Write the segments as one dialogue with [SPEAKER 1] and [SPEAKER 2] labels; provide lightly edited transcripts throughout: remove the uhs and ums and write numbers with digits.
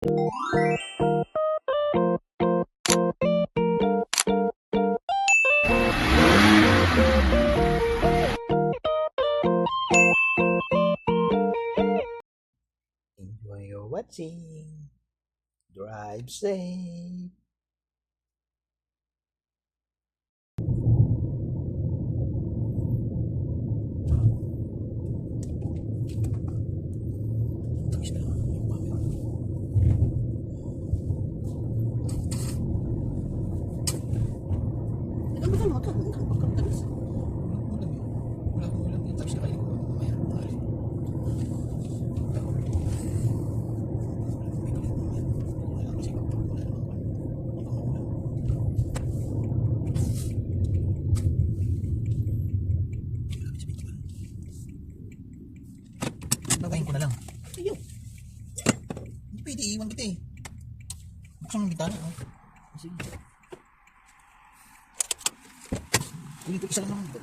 [SPEAKER 1] Enjoy your watching. Drive safe.
[SPEAKER 2] Ano ba ito? Ang pagkakatalis.
[SPEAKER 1] Wala akong ulam yun. Tapos nakain ko mamaya. Maaari. Babayin ko na lang.
[SPEAKER 2] Ayaw.
[SPEAKER 1] Hindi pwede, iwan kita eh. Buksan ang bitana. Oh.
[SPEAKER 2] Sige.
[SPEAKER 1] Kunin ko isa lang naman.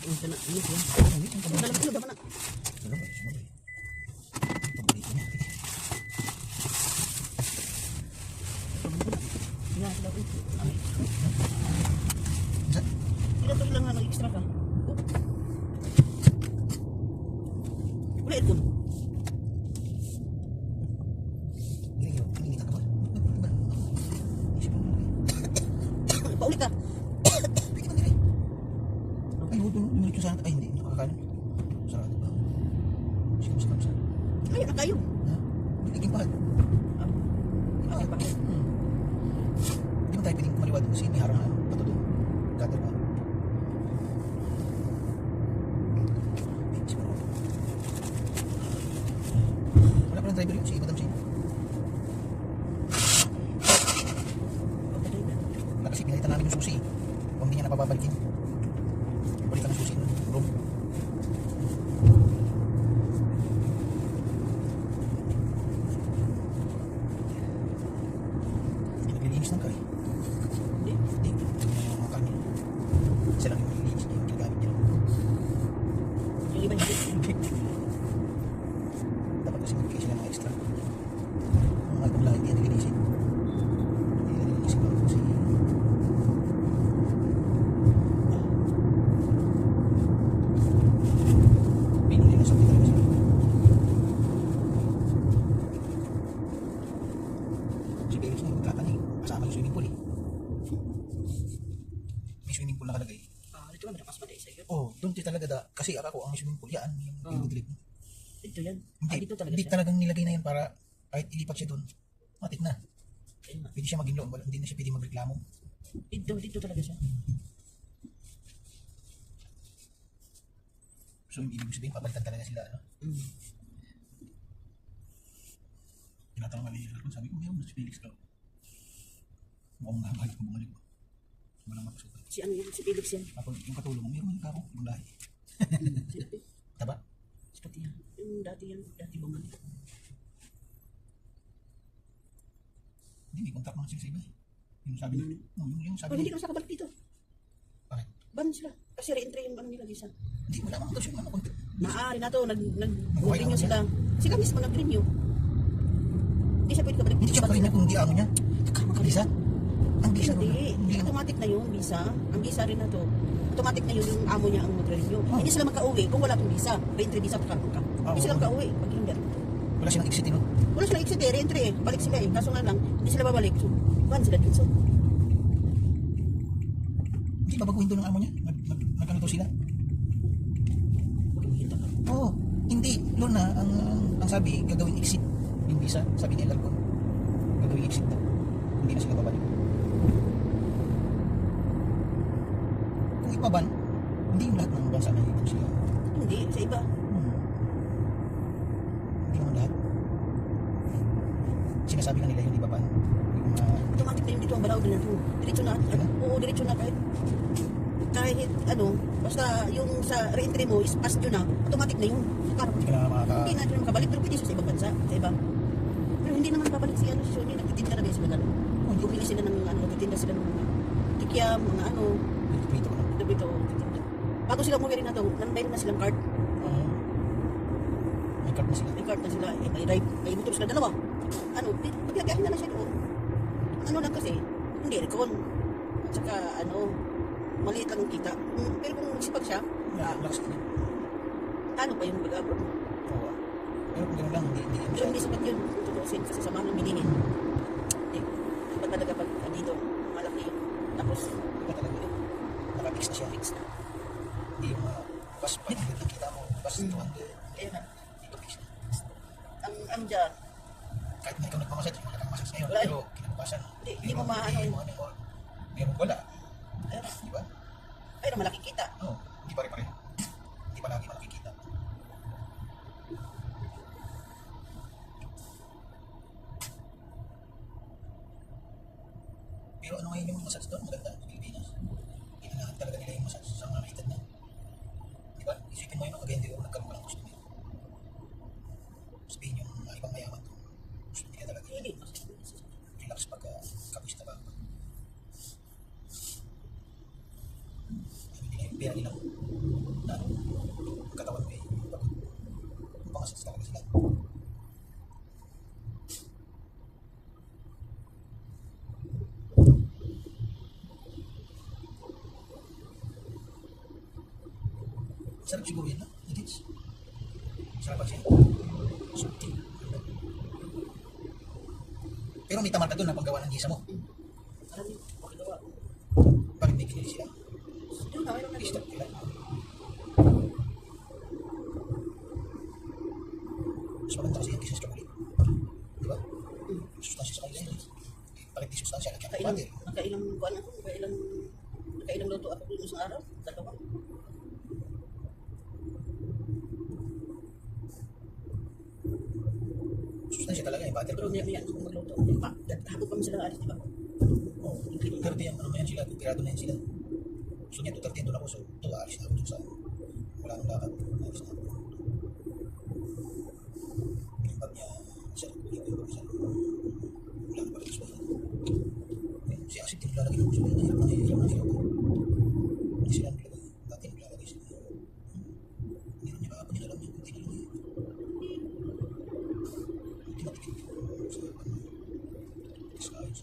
[SPEAKER 2] Ano ka na? Ano ka na? Dalam ko dapat na. Nga sila ko. Sila to ilang nga nag-extra ka. Wala aircon. Paulit ka.
[SPEAKER 1] Ay, hindi. Nakakanin. Sarado ba? Sige, masakap.
[SPEAKER 2] Ayun na kayo.
[SPEAKER 1] Binigyan pa.
[SPEAKER 2] Okay pa.
[SPEAKER 1] Hindi mo tayo pwedeng kumaliwad kasi may harang na pato doon. Gutter pa. Wala pa ng driver yun, si Madam Shane. Wala kasi pinalitan namin yung susi. Kung hindi niya napababalikin. Balikan ng susi ng room. Naglilinis ng kay. Hindi. Mga kami. Isa lang yung naglilinis niya, yung ginagamit niya.
[SPEAKER 2] Yung iba hindi.
[SPEAKER 1] Dapat kasi magbigay sila ng extra. Mga kung lang hindi yan nililisin. Hindi nililisin ko kasi pinuli na sa kita kasi. Si Felix na yung magkatan eh. Kasama yung swimming pool eh. May swimming pool nakalagay.
[SPEAKER 2] Dito lang malakas pa tayo sa'yo.
[SPEAKER 1] Oh, doon talaga da. Kasi ako ang swimming pool yan. Yung pinudrip.
[SPEAKER 2] Ito yan.
[SPEAKER 1] Hindi,
[SPEAKER 2] Dito talaga
[SPEAKER 1] hindi
[SPEAKER 2] siya.
[SPEAKER 1] talagang nilagay na yan para kahit ilipat siya doon. Matik na.
[SPEAKER 2] Ayun nga.
[SPEAKER 1] Pwede siya maging loob. Hindi na siya pwede magreklamo.
[SPEAKER 2] Dito talaga siya.
[SPEAKER 1] So, hindi ibig sabihin, papalitan talaga sila. Ano?
[SPEAKER 2] Mm.
[SPEAKER 1] Tinatanong nga nila kung sabi ko, mayroon na si Felix daw. Mukhang nakabalik ko bumalik. Walang mapasukan.
[SPEAKER 2] Si ano yan? Si Felix yan.
[SPEAKER 1] Ako, yung katulong mo, mayroon yung karo, yung lahi.
[SPEAKER 2] Si Pati.
[SPEAKER 1] Taba?
[SPEAKER 2] Si Pati yan. Yung dati yan. Dati bumalik.
[SPEAKER 1] Hindi, may contact naman sila sa iba eh. Yung sabi niya. Yung sabi
[SPEAKER 2] Pero hindi
[SPEAKER 1] niya.
[SPEAKER 2] ka nakabalik dito.
[SPEAKER 1] Bakit?
[SPEAKER 2] Ban sila. Kasi re-entry yung ano nila Lisa.
[SPEAKER 1] Hindi, wala mang kasi yung ano.
[SPEAKER 2] Maaari na to.
[SPEAKER 1] Okay,
[SPEAKER 2] Nag-renew
[SPEAKER 1] okay.
[SPEAKER 2] sila. Sila mismo nag-renew. Hindi siya pwede kabalik.
[SPEAKER 1] Hindi siya makarin niya kung hindi amo niya. Visa? Ang visa
[SPEAKER 2] Hindi.
[SPEAKER 1] Hindi ano.
[SPEAKER 2] Automatic na yung visa. Ang visa rin na to. Automatic na yun yung amo niya ang mag-renew.
[SPEAKER 1] Oh.
[SPEAKER 2] Hindi sila makauwi kung wala tong visa. Re-entry visa pa ka. Hindi sila makauwi pag hindi.
[SPEAKER 1] Wala siyang exit, no?
[SPEAKER 2] Wala silang exit eh. Re-entry eh. Balik sila eh. Kaso nga lang, hindi sila babalik. So, ban sila dito.
[SPEAKER 1] Hindi babaguhin doon ng amo niya. Nagkano to sila? Oo. Hindi. Luna, ang sabi, gagawin exit. Yung visa, sabi ni Elarcon. Gagawin exit daw. Hindi na sila babalik. Kung ipaban, hindi yung lahat ng bansa na ibang sila.
[SPEAKER 2] Hindi. Sa iba.
[SPEAKER 1] Hindi naman lahat. Sinasabi ka nila yung ibaban. Yung
[SPEAKER 2] Automatic na yung dito ang balaw din na to. Diretso na. Oo, diretso na kahit ano, basta yung sa re-entry mo is past yun na, automatic na yun. Parang,
[SPEAKER 1] hindi ka na
[SPEAKER 2] hindi na rin makabalik, pero pwede siya sa ibang bansa, sa iba. Pero hindi naman babalik si ano, si Sony, nagtitinda na din sila gano'n. Bumili sila ng ano, nagtitinda sila ng tikyam, mga ano,
[SPEAKER 1] Prito ko na.
[SPEAKER 2] dito, titinda. Bago sila umuwi rin na to, mayroon na silang card.
[SPEAKER 1] May card na sila.
[SPEAKER 2] May card na sila, may motor sila dalawa. Ano, pagbiagahin na lang siya doon. Ano lang kasi, hindi recon. At saka ano, maliit lang ang kita. Pero kung magsipag siya,
[SPEAKER 1] Lakas ka niya.
[SPEAKER 2] ano pa yung mag-abroad?
[SPEAKER 1] Oo. Pero kung gano'n lang, hindi yan
[SPEAKER 2] Pero
[SPEAKER 1] siya.
[SPEAKER 2] hindi sapat yun, kung tutusin, kasi sa mahal ng bilihin. Hindi. Iba talaga pag dito, malaki yun. Tapos,
[SPEAKER 1] Iba talaga yun. Nakapix na siya.
[SPEAKER 2] fix na.
[SPEAKER 1] Hindi yung bus 500 ang kita mo. Bus 200.
[SPEAKER 2] Ayun na.
[SPEAKER 1] Dito fix na.
[SPEAKER 2] Ang dyan,
[SPEAKER 1] Kahit na ikaw nagmamasad, yung nagmamasad ngayon.
[SPEAKER 2] Wala eh.
[SPEAKER 1] Pero kinabukasan.
[SPEAKER 2] Hindi mo maano yun.
[SPEAKER 1] Meron wala.
[SPEAKER 2] ayun na.
[SPEAKER 1] Di ba?
[SPEAKER 2] Ayun na, malaki kita.
[SPEAKER 1] Oo. Hindi pare-pareho. Hindi pa lagi makikita. Pero ano ngayon yung massage doon? Maganda sa Pilipinas. Inanahan talaga nila yung massage sa mga edad na. Di ba? Isipin mo yun, kagaya hindi ako nagkaroon ka ng gusto nila. Sabihin yung ibang mayaman to. Gusto nila talaga
[SPEAKER 2] Hindi.
[SPEAKER 1] yun. Relax pag kapista ba. Hindi nila yung pera nila. Na ano, ang katawan may pagod. Pangasas talaga sila. Sarap siguro yan, no? Edits. Sarap siya. Suti. Pero may tamata doon na paggawa ng gisa mo.
[SPEAKER 2] Alam niyo, pakagawa.
[SPEAKER 1] Bakit may pinili sila?
[SPEAKER 2] Doon na, mayroon na dito.
[SPEAKER 1] Stop nila. Mas maganda kasi yung gisa sa chocolate. Di ba? Sustansya sa kanila yun. Bakit di sustansya? Lagyan ng butter.
[SPEAKER 2] Nakailang buwan ako, nakailang luto ako dun isang araw, dalawa.
[SPEAKER 1] Sustansya talaga yung butter.
[SPEAKER 2] Pero niya ako magluto. Hapon kami sila alis, di ba?
[SPEAKER 1] Oo. Pero di yan, ano yan sila, pirado na yan sila. So niya, 2:30 doon ako. So, ito, aalis na ako dun sa wala nang lakad. Aalis na ako. Yung bag niya, isa rin ko yung bag isa. Wala nang balik sa bahay. Si Asik, din nilalagay ng gusto. Hirap na hirap. Hindi sila nilagay. Dati nilalagay sila. Hindi rin niya kahapon nilalam yun. Hindi nilalagay. Hindi matikit. Sa ayos.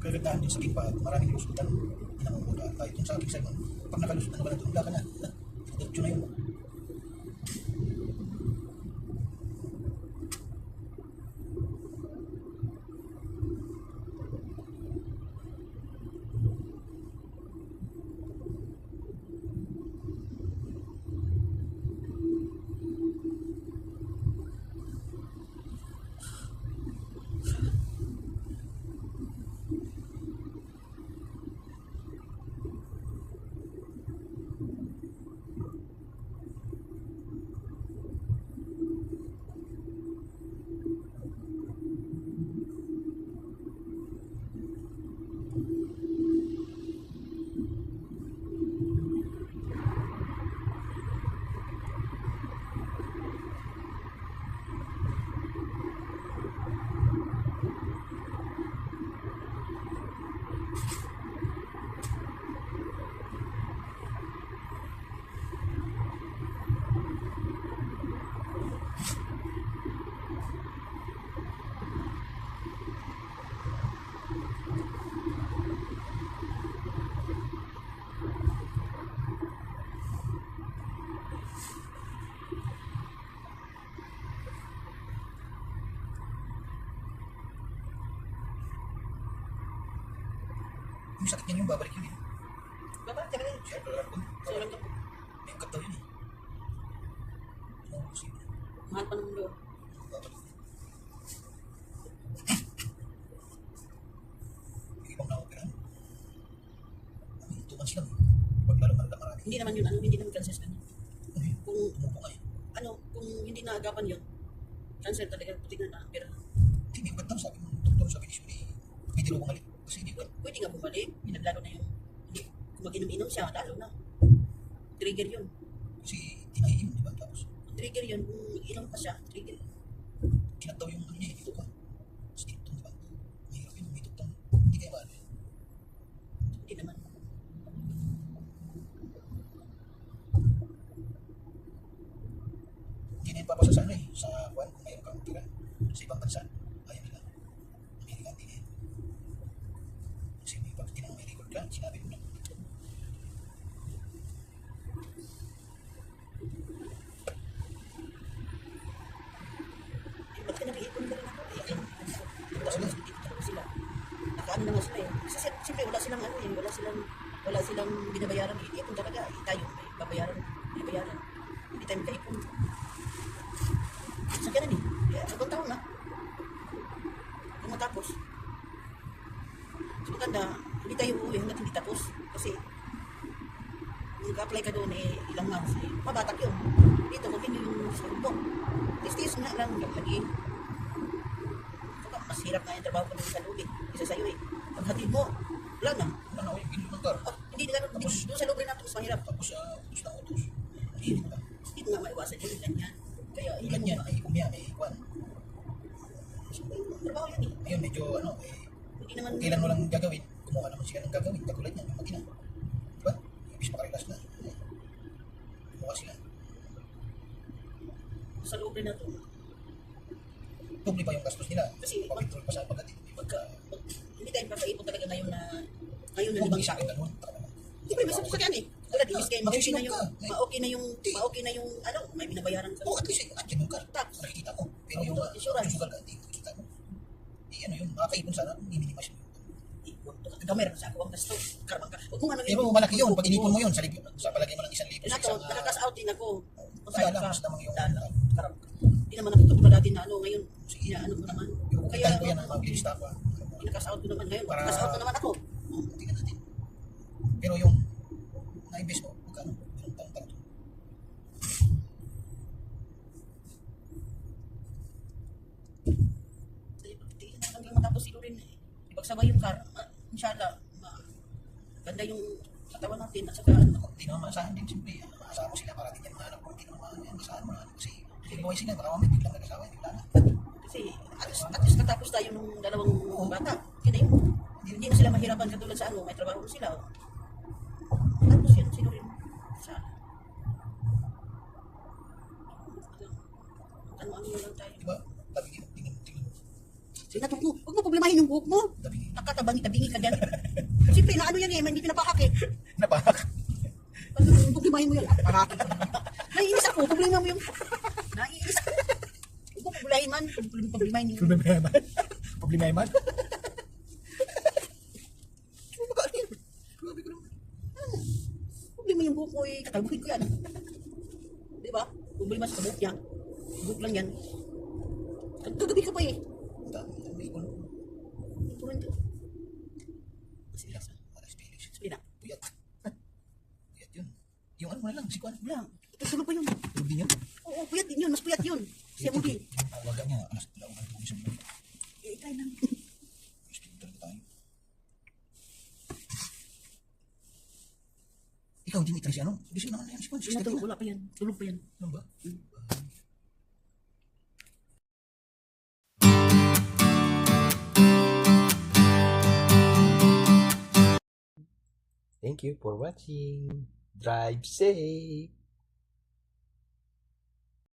[SPEAKER 1] Kagandahan din sa Gimpa, maraming lusutan. Pinamumula tayo dun sa aking salmon. Pag nakalusutan ka na dun, wala ka na. Diretso na yun. Yung sakit niya yung babalik yun eh.
[SPEAKER 2] Babalik ka rin.
[SPEAKER 1] Siya pala ko.
[SPEAKER 2] So, alam ko,
[SPEAKER 1] May ugat daw yun eh. Oo, sige.
[SPEAKER 2] mahal pa ng mundo.
[SPEAKER 1] Babalik. Yung ibang na-operahan. 2 months lang. Pag lalo marami.
[SPEAKER 2] Hindi naman yun, hindi naman cancer ka.
[SPEAKER 1] Ano yun?
[SPEAKER 2] Kung,
[SPEAKER 1] Tumupo nga eh.
[SPEAKER 2] kung hindi naagapan yun, cancer talaga, puti na pero
[SPEAKER 1] Hindi, may ugat daw. Sabi mo, doktor, sabi ni Shuri, pwede raw bumalik. Kasi hindi ugat.
[SPEAKER 2] pwede nga bumalik, lalo na yung, hindi, kung mag-inom-inom siya, lalo na. Trigger yun.
[SPEAKER 1] Kasi tinahiim, di ba? Tapos,
[SPEAKER 2] Trigger yun, kung inom pa siya, trigger.
[SPEAKER 1] kinataw yung ano niya, ito ka. Sa dito, di ba? Mahirap yun, may duktong. Hindi kayo ba?
[SPEAKER 2] Hindi naman.
[SPEAKER 1] Hindi na ipapasa sa ano eh, sa kung mayroon kang tira sa ibang bansa. Ayaw nila. Amerika, hindi na yun. Kasi may pag tinang may record ka, sinabi mo na.
[SPEAKER 2] Eh, ba't ka nag-iipon ka rin ako? Eh, ayun,
[SPEAKER 1] Kasi lang,
[SPEAKER 2] dito talaga sila. Nakaano na nga sila eh. Kasi siyempre wala silang ano eh, wala silang binabayaran eh. Ipon talaga eh. Tayo may binabayaran. Hindi tayo makaipon. Sa ganun eh. Kaya sabang taon na. Kung matapos. So maganda, hindi tayo uuwi hanggat hindi tapos. Kasi kung mag-apply ka doon eh, ilang months eh, mabatak yun. Dito, continue yung school mo. Testis nga lang, lagi. Saka mas hirap nga yung trabaho ko sa loob eh. Isa sa'yo eh. Pag hatid mo, wala na.
[SPEAKER 1] ano ako yung pinuntar.
[SPEAKER 2] Ah, hindi na ganun. Doon sa loob rin natin mas mahirap.
[SPEAKER 1] Tapos, utos na utos. Hindi ba?
[SPEAKER 2] Hindi mo nga maiwasan yun, ganyan. Kaya hindi
[SPEAKER 1] Tulad
[SPEAKER 2] mo
[SPEAKER 1] niyan, may kumya, may kwan.
[SPEAKER 2] trabaho yan eh.
[SPEAKER 1] Ayun, medyo ano,
[SPEAKER 2] Hindi naman
[SPEAKER 1] kailan mo lang gagawin, kumuha naman sila ng gagawin, katulad niya, yung magina. Diba? Ibis makarilas na. Kumuha sila.
[SPEAKER 2] sa loob rin natin.
[SPEAKER 1] Doble pa yung gastos nila.
[SPEAKER 2] Kasi
[SPEAKER 1] Pag-petrol pa sa pagdating.
[SPEAKER 2] Hindi tayo papaipon talaga ngayon na
[SPEAKER 1] Kung
[SPEAKER 2] limang
[SPEAKER 1] maging sa akin, ganun.
[SPEAKER 2] Siyempre, may sasakyan eh. Tulad, imbis kayo, ma-okay na
[SPEAKER 1] Magsisinong
[SPEAKER 2] yung,
[SPEAKER 1] ka.
[SPEAKER 2] ma-okay na yung, ano, may binabayaran ka.
[SPEAKER 1] Oo, at least, andyan yung car.
[SPEAKER 2] Tax.
[SPEAKER 1] Nakikita ko. Pero yung
[SPEAKER 2] Insurance.
[SPEAKER 1] susugal ka, hindi kita mo. Ano yun, makakaipon sana, minimize mo.
[SPEAKER 2] Gamer sa ako ang gasto. Karabang ka. Huwag mong ano
[SPEAKER 1] Pero malaki yun, pag inipon mo yun, sa palagay mo lang 1,000 sa
[SPEAKER 2] Nako,
[SPEAKER 1] isang...
[SPEAKER 2] nakakas out din ako.
[SPEAKER 1] Wala lang, mas namang yung...
[SPEAKER 2] Karabang ka. Hindi naman ako tulad dati na ano, ngayon, sige na, ano ko naman.
[SPEAKER 1] Yung
[SPEAKER 2] Kaya,
[SPEAKER 1] kita ko yan, mabilis na ako.
[SPEAKER 2] nakakas out ko naman ngayon.
[SPEAKER 1] Para-
[SPEAKER 2] Nakakas out ko naman ako.
[SPEAKER 1] Tingnan natin. Pero yung na-invest mo, magkano? Ilang taon-taon to?
[SPEAKER 2] Tingnan na hanggang matapos silo rin eh. Ipagsabay yung car, inshallah, ganda yung katawan natin at saka ano.
[SPEAKER 1] Hindi naman maasahan din, siyempre. Maasahan mo sila para din yan mga anak ko. Hindi naman maasahan mo. Kasi buhay sila, baka mamay biglang nag-asawa, bigla na.
[SPEAKER 2] Kasi at least natapos tayo nung dalawang bata. Yun na yun. Hindi na sila mahirapan katulad sa ano, may trabaho na sila. Tapos yun, sino rin sa ano lang tayo.
[SPEAKER 1] Diba? Tabingin, tingnan.
[SPEAKER 2] Sinatok mo, huwag mo problemahin yung buhok mo.
[SPEAKER 1] Tabingin.
[SPEAKER 2] Nakatabangi-tabingi ka dyan. Siyempre, na ano yan eh, hindi pinapakak eh.
[SPEAKER 1] Napahak.
[SPEAKER 2] Problemahin mo yan. Pakak. Naiinis ako, problema mo yung... Naiinis ako. Huwag mo problemahin man. Problemahin yung...
[SPEAKER 1] Problema man.
[SPEAKER 2] Grabe ko naman. Problema yung buhok ko eh. Katalbuhin ko yan. Di ba? Problema sa buhok niya. Buhok lang yan. Kagabi ka pa eh.
[SPEAKER 1] May ikon.
[SPEAKER 2] Turuan ko.
[SPEAKER 1] Sila, wala spells.
[SPEAKER 2] Sabi na.
[SPEAKER 1] Puyat. Puyat yun. Yung ano mo na lang, si Kwan.
[SPEAKER 2] Wala. Tulog pa yun.
[SPEAKER 1] Tulog din yun.
[SPEAKER 2] Oo, puyat din yun. Mas puyat yun. Siya mo din.
[SPEAKER 1] Yung tawagan niya, alas dalawa ng tubig sa mundo.
[SPEAKER 2] Eh, ikay lang.
[SPEAKER 1] Hospital talaga tayo. Ikaw, hindi mo itang si ano? Gising naman na yan si Kwan. Sister
[SPEAKER 2] Tulog,
[SPEAKER 1] ko.
[SPEAKER 2] wala pa yan. Tulog pa yan.
[SPEAKER 1] Ano ba?
[SPEAKER 3] Thank you for watching. Drive safe.